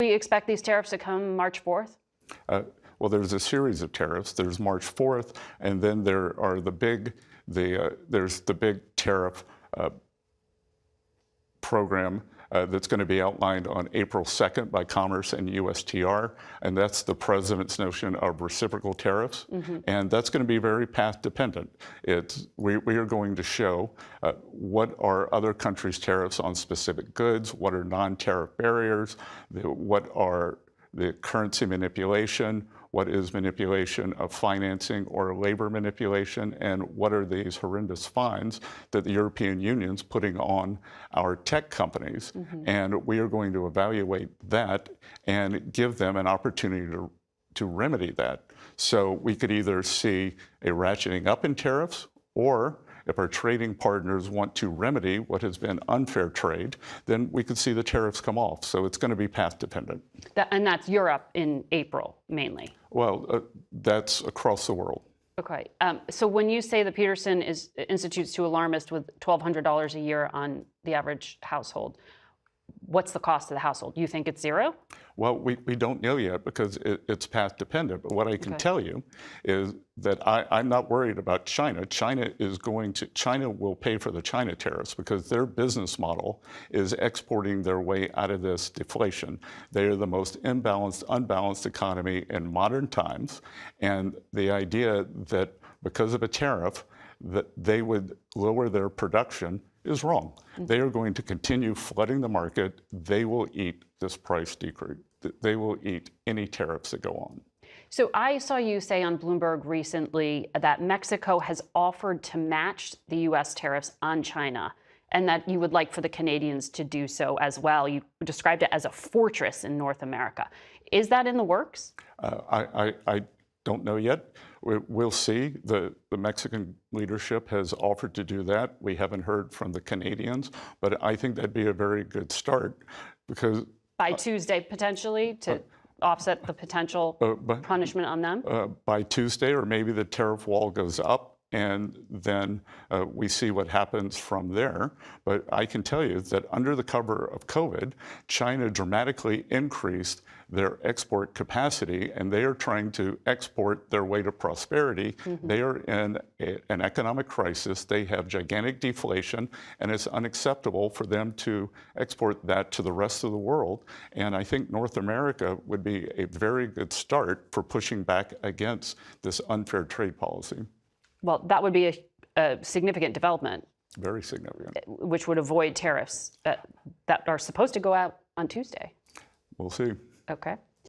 we expect these tariffs to come March 4th? Well, there's a series of tariffs. There's March 4th, and then there are there's the big tariff program that's going to be outlined on April 2nd by Commerce and USTR, and that's the president's notion of reciprocal tariffs, and that's going to be very path dependent. We are going to show what are other countries' tariffs on specific goods, what are non-tariff barriers, what are the currency manipulation, what is manipulation of financing or labor manipulation, and what are these horrendous fines that the European Union's putting on our tech companies. And we are going to evaluate that and give them an opportunity to remedy that. So we could either see a ratcheting up in tariffs, or if our trading partners want to remedy what has been unfair trade, then we could see the tariffs come off. So it's going to be path dependent. And that's Europe in April, mainly? Well, that's across the world. Okay. So when you say that Peterson institutes too alarmist with $1,200 a year on the average household, what's the cost to the household? You think it's zero? Well, we don't know yet because it's path dependent. But what I can tell you is that I'm not worried about China. China will pay for the China tariffs because their business model is exporting their way out of this deflation. They are the most unbalanced economy in modern times. And the idea that because of a tariff, that they would lower their production is wrong. They are going to continue flooding the market. They will eat this price decrease. They will eat any tariffs that go on. So I saw you say on Bloomberg recently that Mexico has offered to match the U.S. tariffs on China, and that you would like for the Canadians to do so as well. You described it as a fortress in North America. Is that in the works? I don't know yet. We'll see. The Mexican leadership has offered to do that. We haven't heard from the Canadians, but I think that'd be a very good start because by Tuesday, potentially, to offset the potential punishment on them? By Tuesday, or maybe the tariff wall goes up, and then we see what happens from there. But I can tell you that under the cover of COVID, China dramatically increased their export capacity, and they are trying to export their way to prosperity. They are in an economic crisis. They have gigantic deflation, and it's unacceptable for them to export that to the rest of the world. And I think North America would be a very good start for pushing back against this unfair trade policy. Well, that would be a significant development. Very significant. Which would avoid tariffs that are supposed to go out on Tuesday. We'll see. Okay.